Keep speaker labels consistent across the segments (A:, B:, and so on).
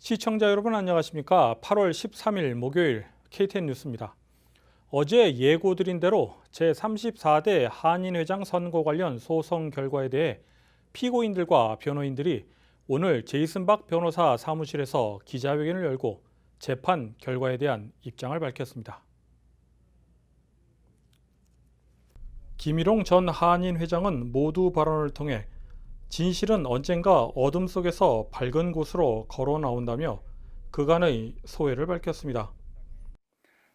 A: 시청자 여러분 안녕하십니까? 8월 13일 목요일 KTN 뉴스입니다. 어제 예고드린 대로 제34대 한인회장 선고 관련 소송 결과에 대해 피고인들과 변호인들이 오늘 제이슨 박 변호사 사무실에서 기자회견을 열고 재판 결과에 대한 입장을 밝혔습니다. 김일홍 전 한인회장은 모두 발언을 통해 진실은 언젠가 어둠 속에서 밝은 곳으로 걸어 나온다며 그간의 소회를 밝혔습니다.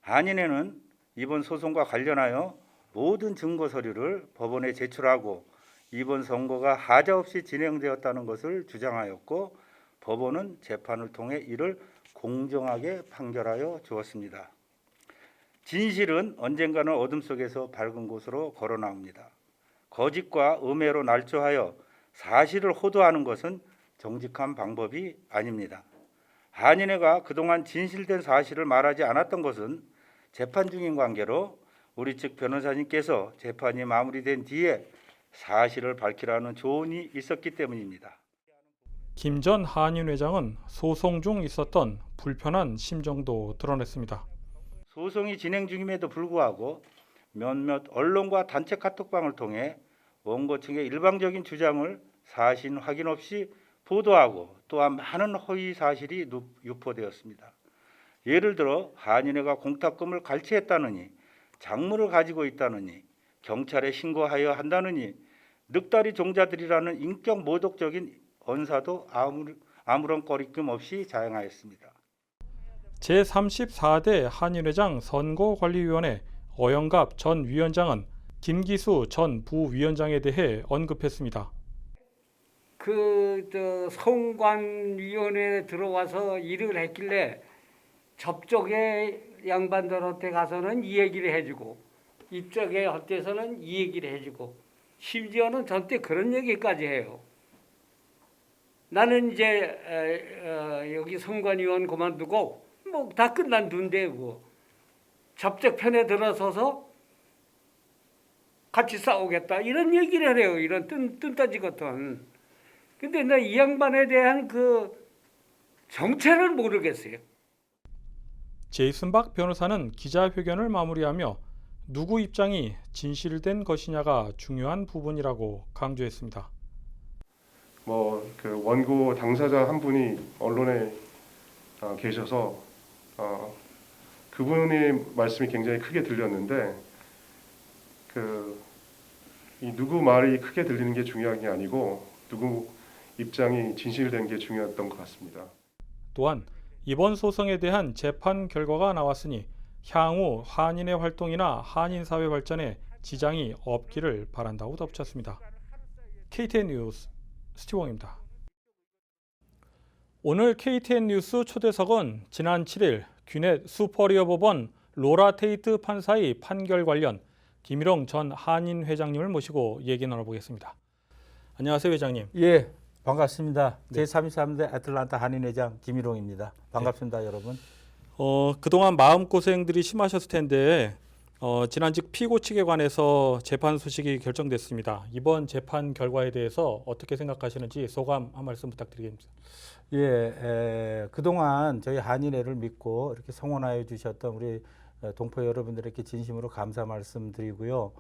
B: 한인회는 이번 소송과 관련하여 모든 증거 서류를 법원에 제출하고 이번 선고가 하자 없이 진행되었다는 것을 주장하였고 법원은 재판을 통해 이를 공정하게 판결하여 주었습니다. 진실은 언젠가는 어둠 속에서 밝은 곳으로 걸어 나옵니다. 거짓과 음해로 날조하여 사실을 호도하는 것은 정직한 방법이 아닙니다. 한인회가 그동안 진실된 사실을 말하지 않았던 것은 재판 중인 관계로 우리 측 변호사님께서 재판이 마무리된 뒤에 사실을 밝히라는 조언이 있었기 때문입니다.
A: 김 전 한인회장은 소송 중 있었던 불편한 심정도 드러냈습니다.
B: 소송이 진행 중임에도 불구하고 몇몇 언론과 단체 카톡방을 통해 원고 측의 일방적인 주장을 사실 확인 없이 보도하고 또한 많은 허위 사실이 유포되었습니다. 예를 들어 한인회가 공탁금을 갈취했다느니 작물을 가지고 있다느니 경찰에 신고하여 한다느니 늑다리 종자들이라는 인격 모독적인 언사도 아무런 거리낌 없이 자행하였습니다.
A: 제34대 한인회장 선거관리위원회 어영갑 전 위원장은 김기수 전 부위원장에 대해 언급했습니다.
C: 선관위원회에 들어와서 일을 했길래 접촉의 양반들한테 가서는 이 얘기를 해주고 이쪽에 헛돼서는 이 얘기를 해주고 심지어는 저한테 그런 얘기까지 해요. 나는 이제 여기 선관위원 그만두고 뭐 다 끝난 둔데고 접촉편에 들어서서 같이 싸우겠다 이런 얘기를 해요. 이런 뜬따지 같은. 근데 나 이 양반에 대한 그 정체를 모르겠어요.
A: 제이슨 박 변호사는 기자회견을 마무리하며 누구 입장이 진실된 것이냐가 중요한 부분이라고 강조했습니다.
D: 그 원고 당사자 한 분이 언론에 계셔서 그분의 말씀이 굉장히 크게 들렸는데 이 누구 말이 크게 들리는 게 중요한 게 아니고 누구 입장이 진실된 게 중요했던 것 같습니다.
A: 또한 이번 소송에 대한 재판 결과가 나왔으니 향후 한인의 활동이나 한인사회 발전에 지장이 없기를 바란다고 덧붙였습니다. KTN 뉴스 스티봉입니다. 오늘 KTN 뉴스 초대석은 지난 7일 귀넷 슈퍼리어 법원 로라 테이트 판사의 판결 관련 김일홍 전 한인 회장님을 모시고 얘기 나눠보겠습니다. 안녕하세요, 회장님.
E: 예, 반갑습니다.
A: 네.
E: 제33대 애틀란타 한인회장 김일홍입니다. 반갑습니다,
A: 네.
E: 여러분.
A: 그동안 마음고생들이 심하셨을 텐데 지난직 피고 측에 관해서 재판 소식이 결정됐습니다. 이번 재판 결과에 대해서 어떻게 생각하시는지 소감 한 말씀 부탁드리겠습니다.
E: 예, 그동안 저희 한인회를 믿고 이렇게 성원하여 주셨던 우리 동포 여러분들에게 진심으로 감사 말씀드리고요.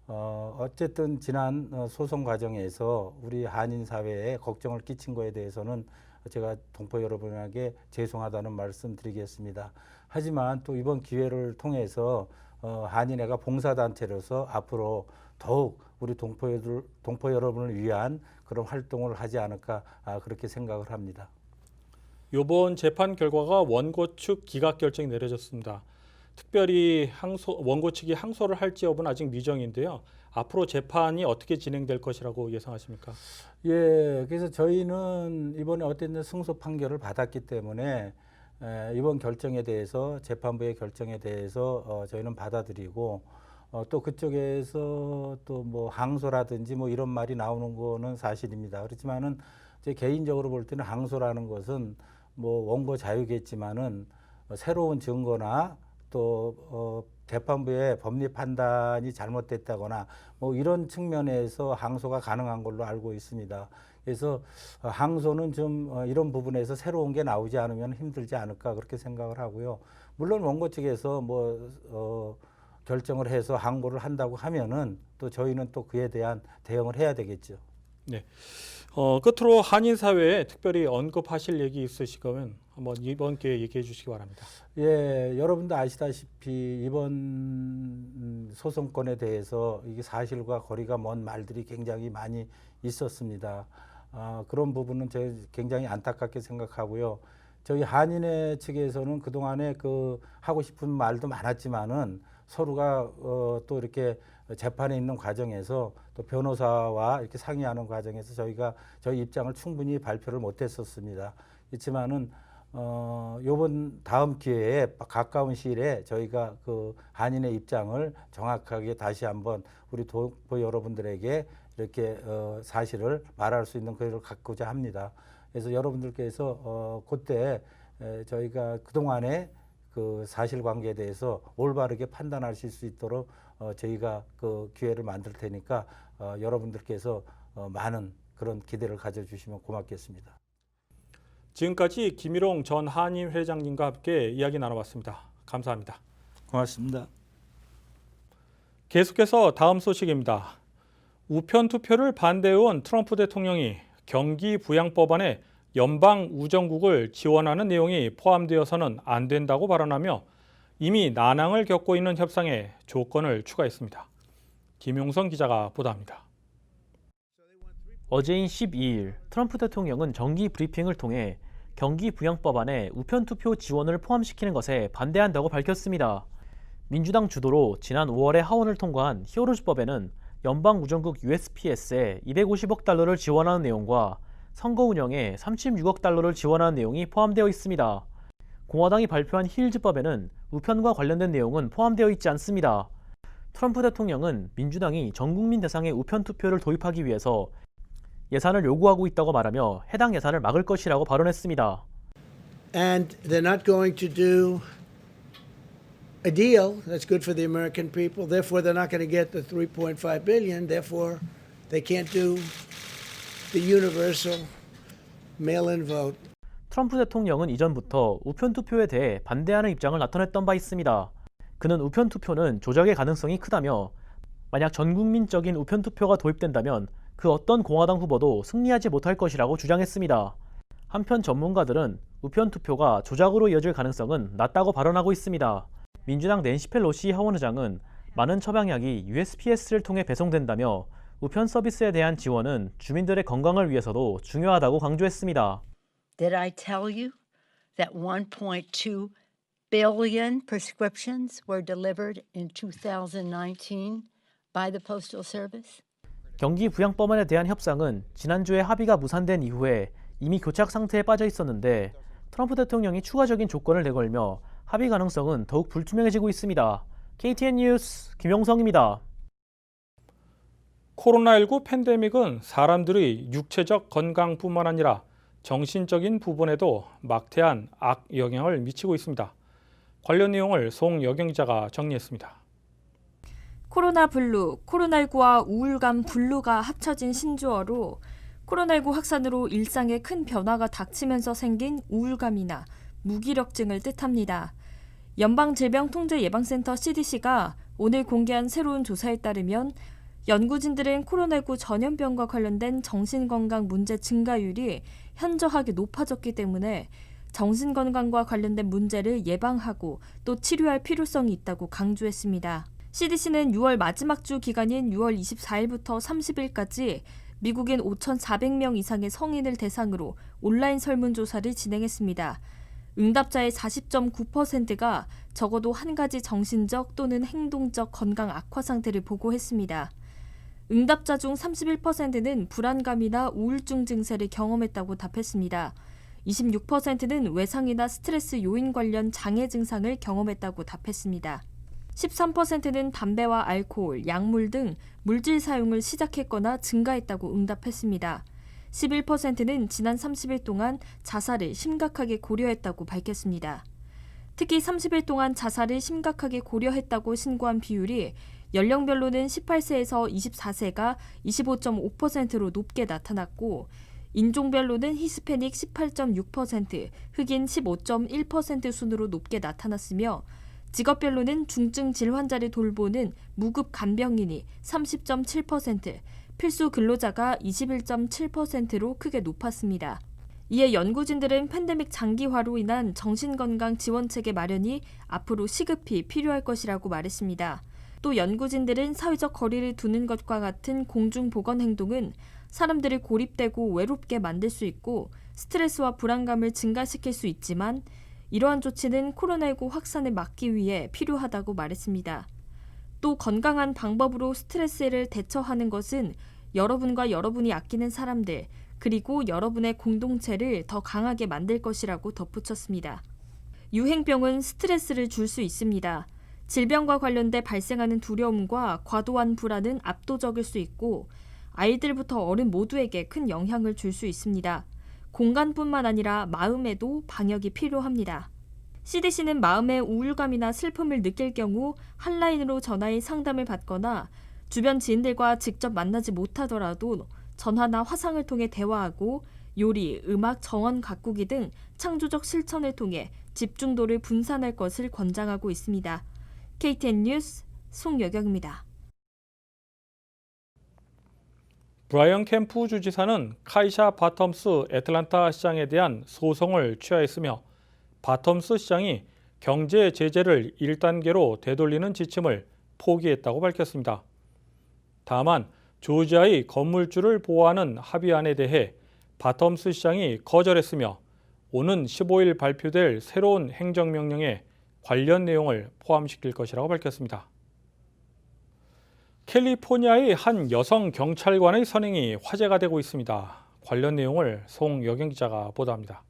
E: 어쨌든 지난 소송 과정에서 우리 한인 사회에 걱정을 끼친 거에 대해서는 제가 동포 여러분에게 죄송하다는 말씀 드리겠습니다. 하지만 또 이번 기회를 통해서 한인회가 봉사단체로서 앞으로 더욱 우리 동포 여러분을 위한 그런 활동을 하지 않을까 그렇게 생각을 합니다.
A: 이번 재판 결과가 원고 측 기각 결정이 내려졌습니다. 특별히 원고 측이 항소를 할지 여부는 아직 미정인데요. 앞으로 재판이 어떻게 진행될 것이라고 예상하십니까?
E: 예, 그래서 저희는 이번에 어쨌든 승소 판결을 받았기 때문에 이번 결정에 대해서 재판부의 결정에 대해서 저희는 받아들이고 또 그쪽에서 또 뭐 항소라든지 뭐 이런 말이 나오는 거는 사실입니다. 그렇지만은 제 개인적으로 볼 때는 항소라는 것은 뭐 원고 자유겠지만은 새로운 증거나 또 재판부의 법리 판단이 잘못됐다거나 뭐 이런 측면에서 항소가 가능한 걸로 알고 있습니다. 그래서 항소는 좀 이런 부분에서 새로운 게 나오지 않으면 힘들지 않을까 그렇게 생각을 하고요. 물론 원고 측에서 결정을 해서 항고를 한다고 하면은 또 저희는 또 그에 대한 대응을 해야 되겠죠.
A: 네. 끝으로 한인 사회에 특별히 언급하실 얘기 있으시면 한번 이번 기회에 얘기해 주시기 바랍니다.
E: 예, 여러분도 아시다시피 이번 소송건에 대해서 이게 사실과 거리가 먼 말들이 굉장히 많이 있었습니다. 그런 부분은 제가 굉장히 안타깝게 생각하고요. 저희 한인회 측에서는 그동안에 하고 싶은 말도 많았지만은 서로가 또 이렇게 재판에 있는 과정에서 또 변호사와 이렇게 상의하는 과정에서 저희 입장을 충분히 발표를 못했었습니다. 그렇지만은 요번 다음 기회에 가까운 시일에 저희가 한인의 입장을 정확하게 다시 한번 우리 동포 여러분들에게 이렇게 사실을 말할 수 있는 기회를 갖고자 합니다. 그래서 여러분들께서 그때 저희가 그동안의 사실관계에 대해서 올바르게 판단하실 수 있도록 저희가 기회를 만들 테니까 여러분들께서 많은 그런 기대를 가져주시면 고맙겠습니다.
A: 지금까지 김일홍 전 한인 회장님과 함께 이야기 나눠봤습니다. 감사합니다.
E: 고맙습니다.
A: 계속해서 다음 소식입니다. 우편 투표를 반대해온 트럼프 대통령이 경기 부양법안에 연방 우정국을 지원하는 내용이 포함되어서는 안 된다고 발언하며 이미 난항을 겪고 있는 협상에 조건을 추가했습니다. 김용선 기자가 보도합니다.
F: 어제인 12일 트럼프 대통령은 정기 브리핑을 통해 경기 부양법안에 우편 투표 지원을 포함시키는 것에 반대한다고 밝혔습니다. 민주당 주도로 지난 5월에 하원을 통과한 히어로즈법에는 연방 우정국 USPS에 250억 달러를 지원하는 내용과 선거 운영에 36억 달러를 지원하는 내용이 포함되어 있습니다. 공화당이 발표한 힐즈법에는 우편과 관련된 내용은 포함되어 있지 않습니다. 트럼프 대통령은 민주당이 전 국민 대상의 우편 투표를 도입하기 위해서 예산을 요구하고 있다고 말하며 해당 예산을 막을 것이라고 발언했습니다.
G: And they're not going to do a deal that's good for the American people. Therefore, they're not going to get the 3.5 billion. Therefore, they can't do the universal mail-in vote.
F: 트럼프 대통령은 이전부터 우편 투표에 대해 반대하는 입장을 나타냈던 바 있습니다. 그는 우편 투표는 조작의 가능성이 크다며 만약 전 국민적인 우편 투표가 도입된다면 그 어떤 공화당 후보도 승리하지 못할 것이라고 주장했습니다. 한편 전문가들은 우편 투표가 조작으로 이어질 가능성은 낮다고 발언하고 있습니다. 민주당 낸시 펠로시 하원의장은 많은 처방약이 USPS를 통해 배송된다며 우편 서비스에 대한 지원은 주민들의 건강을 위해서도 중요하다고 강조했습니다.
H: Did I tell you that 1.2 billion prescriptions were delivered in 2019 by the Postal Service?
F: 경기 부양법안에 대한 협상은 지난주에 합의가 무산된 이후에 이미 교착 상태에 빠져 있었는데 트럼프 대통령이 추가적인 조건을 내걸며 합의 가능성은 더욱 불투명해지고 있습니다. KTN 뉴스 김용성입니다.
A: 코로나19 팬데믹은 사람들의 육체적 건강뿐만 아니라 정신적인 부분에도 막대한 악영향을 미치고 있습니다. 관련 내용을 송여경 기자가 정리했습니다.
I: 코로나 블루, 코로나19와 우울감 블루가 합쳐진 신조어로 코로나19 확산으로 일상에 큰 변화가 닥치면서 생긴 우울감이나 무기력증을 뜻합니다. 연방질병통제예방센터 CDC가 오늘 공개한 새로운 조사에 따르면 연구진들은 코로나19 전염병과 관련된 정신건강 문제 증가율이 현저하게 높아졌기 때문에 정신건강과 관련된 문제를 예방하고 또 치료할 필요성이 있다고 강조했습니다. CDC는 6월 마지막 주 기간인 6월 24일부터 30일까지 미국인 5,400명 이상의 성인을 대상으로 온라인 설문조사를 진행했습니다. 응답자의 40.9%가 적어도 한 가지 정신적 또는 행동적 건강 악화 상태를 보고했습니다. 응답자 중 31%는 불안감이나 우울증 증세를 경험했다고 답했습니다. 26%는 외상이나 스트레스 요인 관련 장애 증상을 경험했다고 답했습니다. 13%는 담배와 알코올, 약물 등 물질 사용을 시작했거나 증가했다고 응답했습니다. 11%는 지난 30일 동안 자살을 심각하게 고려했다고 밝혔습니다. 특히 30일 동안 자살을 심각하게 고려했다고 신고한 비율이 연령별로는 18세에서 24세가 25.5%로 높게 나타났고 인종별로는 히스패닉 18.6%, 흑인 15.1% 순으로 높게 나타났으며 직업별로는 중증 질 환자를 돌보는 무급 간병인이 30.7%, 필수 근로자가 21.7%로 크게 높았습니다. 이에 연구진들은 팬데믹 장기화로 인한 정신건강 지원체계 마련이 앞으로 시급히 필요할 것이라고 말했습니다. 또 연구진들은 사회적 거리를 두는 것과 같은 공중보건 행동은 사람들을 고립되고 외롭게 만들 수 있고 스트레스와 불안감을 증가시킬 수 있지만 이러한 조치는 코로나19 확산을 막기 위해 필요하다고 말했습니다. 또 건강한 방법으로 스트레스를 대처하는 것은 여러분과 여러분이 아끼는 사람들, 그리고 여러분의 공동체를 더 강하게 만들 것이라고 덧붙였습니다. 유행병은 스트레스를 줄 수 있습니다. 질병과 관련돼 발생하는 두려움과 과도한 불안은 압도적일 수 있고 아이들부터 어른 모두에게 큰 영향을 줄 수 있습니다. 공간뿐만 아니라 마음에도 방역이 필요합니다. CDC는 마음의 우울감이나 슬픔을 느낄 경우 한라인으로 전화해 상담을 받거나 주변 지인들과 직접 만나지 못하더라도 전화나 화상을 통해 대화하고 요리, 음악, 정원 가꾸기 등 창조적 실천을 통해 집중도를 분산할 것을 권장하고 있습니다. KTN 뉴스 송여경입니다.
A: 브라이언 캠프 주지사는 카이샤 바텀스 애틀란타 시장에 대한 소송을 취하했으며 바텀스 시장이 경제 제재를 1단계로 되돌리는 지침을 포기했다고 밝혔습니다. 다만 조지아의 건물주를 보호하는 합의안에 대해 바텀스 시장이 거절했으며 오는 15일 발표될 새로운 행정명령에 관련 내용을 포함시킬 것이라고 밝혔습니다. 캘리포니아의 한 여성 경찰관의 선행이 화제가 되고 있습니다. 관련 내용을 송여경 기자가 보도합니다.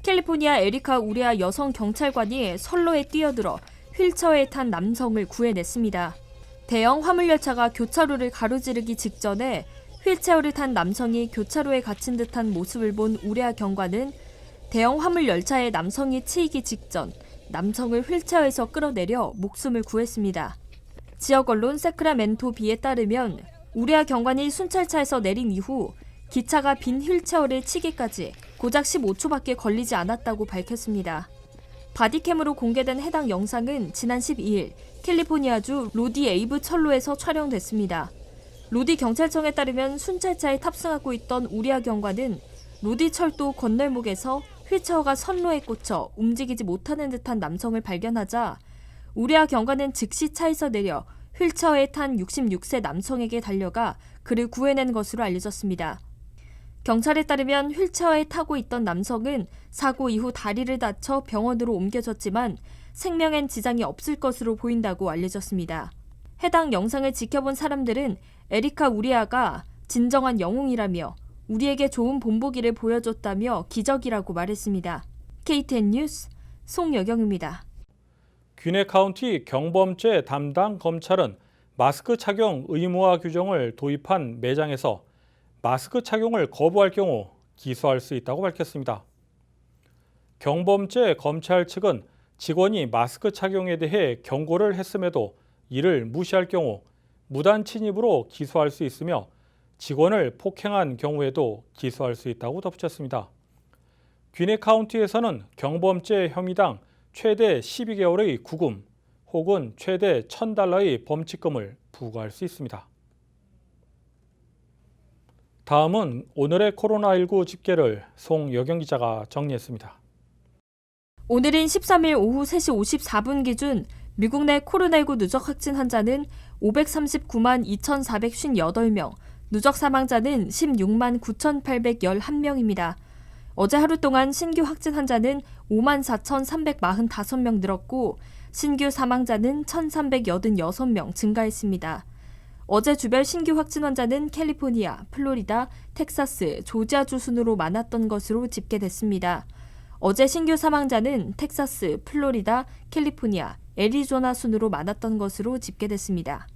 I: 캘리포니아 에리카 우레아 여성 경찰관이 선로에 뛰어들어 휠체어에 탄 남성을 구해냈습니다. 대형 화물열차가 교차로를 가로지르기 직전에 휠체어를 탄 남성이 교차로에 갇힌 듯한 모습을 본 우레아 경관은 대형 화물열차에 남성이 치이기 직전 남성을 휠체어에서 끌어내려 목숨을 구했습니다. 지역 언론 세크라멘토 비에 따르면 우레아 경관이 순찰차에서 내린 이후 기차가 빈 휠체어를 치기까지 고작 15초밖에 걸리지 않았다고 밝혔습니다. 바디캠으로 공개된 해당 영상은 지난 12일 캘리포니아주 로디 에이브 철로에서 촬영됐습니다. 로디 경찰청에 따르면 순찰차에 탑승하고 있던 우리아 경관은 로디 철도 건널목에서 휠체어가 선로에 꽂혀 움직이지 못하는 듯한 남성을 발견하자 우리아 경관은 즉시 차에서 내려 휠체어에 탄 66세 남성에게 달려가 그를 구해낸 것으로 알려졌습니다. 경찰에 따르면 휠체어에 타고 있던 남성은 사고 이후 다리를 다쳐 병원으로 옮겨졌지만 생명엔 지장이 없을 것으로 보인다고 알려졌습니다. 해당 영상을 지켜본 사람들은 에리카 우리아가 진정한 영웅이라며 우리에게 좋은 본보기를 보여줬다며 기적이라고 말했습니다. KTN 뉴스 송여경입니다.
A: 귀네 카운티 경범죄 담당 검찰은 마스크 착용 의무화 규정을 도입한 매장에서 마스크 착용을 거부할 경우 기소할 수 있다고 밝혔습니다. 경범죄 검찰 측은 직원이 마스크 착용에 대해 경고를 했음에도 이를 무시할 경우 무단 침입으로 기소할 수 있으며 직원을 폭행한 경우에도 기소할 수 있다고 덧붙였습니다. 귀네 카운티에서는 경범죄 혐의당 최대 12개월의 구금 혹은 최대 $1,000의 범칙금을 부과할 수 있습니다. 다음은 오늘의 코로나19 집계를 송여경 기자가 정리했습니다.
I: 오늘은 13일 오후 3시 54분 기준 미국 내 코로나19 누적 확진 환자는 539만 2,458명, 누적 사망자는 16만 9,811명입니다. 어제 하루 동안 신규 확진 환자는 5만 4,345명 늘었고 신규 사망자는 1,386명 증가했습니다. 어제 주별 신규 확진 환자는 캘리포니아, 플로리다, 텍사스, 조지아주 순으로 많았던 것으로 집계됐습니다. 어제 신규 사망자는 텍사스, 플로리다, 캘리포니아, 애리조나 순으로 많았던 것으로 집계됐습니다.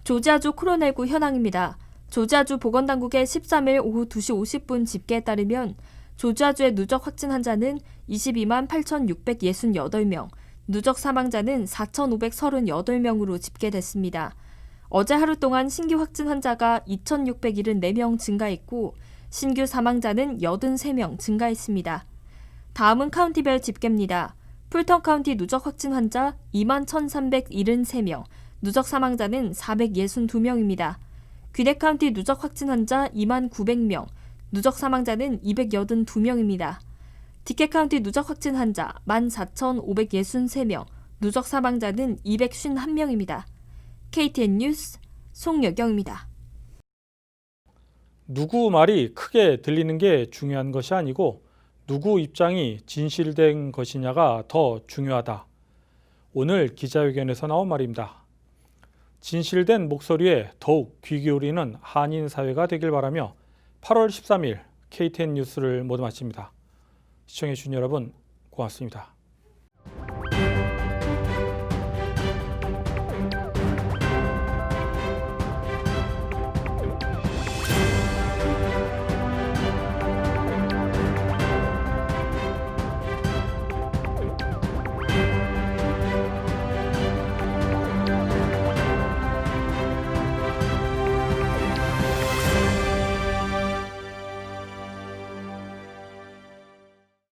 I: 조지아주 코로나19 현황입니다. 조지아주 보건당국의 13일 오후 2시 50분 집계에 따르면 조지아주의 누적 확진 환자는 22만 8,668명, 누적 사망자는 4,538명으로 집계됐습니다. 어제 하루 동안 신규 확진 환자가 2,674명 증가했고 신규 사망자는 83명 증가했습니다. 다음은 카운티별 집계입니다. 풀턴 카운티 누적 확진 환자 21,373명, 누적 사망자는 462명입니다. 귀넷 카운티 누적 확진 환자 29,900명, 누적 사망자는 282명입니다. 디켓 카운티 누적 확진 환자 14,563명, 누적 사망자는 251명입니다. KTN 뉴스 송여경입니다.
A: 누구 말이 크게 들리는 게 중요한 것이 아니고 누구 입장이 진실된 것이냐가 더 중요하다. 오늘 기자회견에서 나온 말입니다. 진실된 목소리에 더욱 귀 기울이는 한인 사회가 되길 바라며 8월 13일 KTN 뉴스를 모두 마칩니다. 시청해주신 여러분 고맙습니다.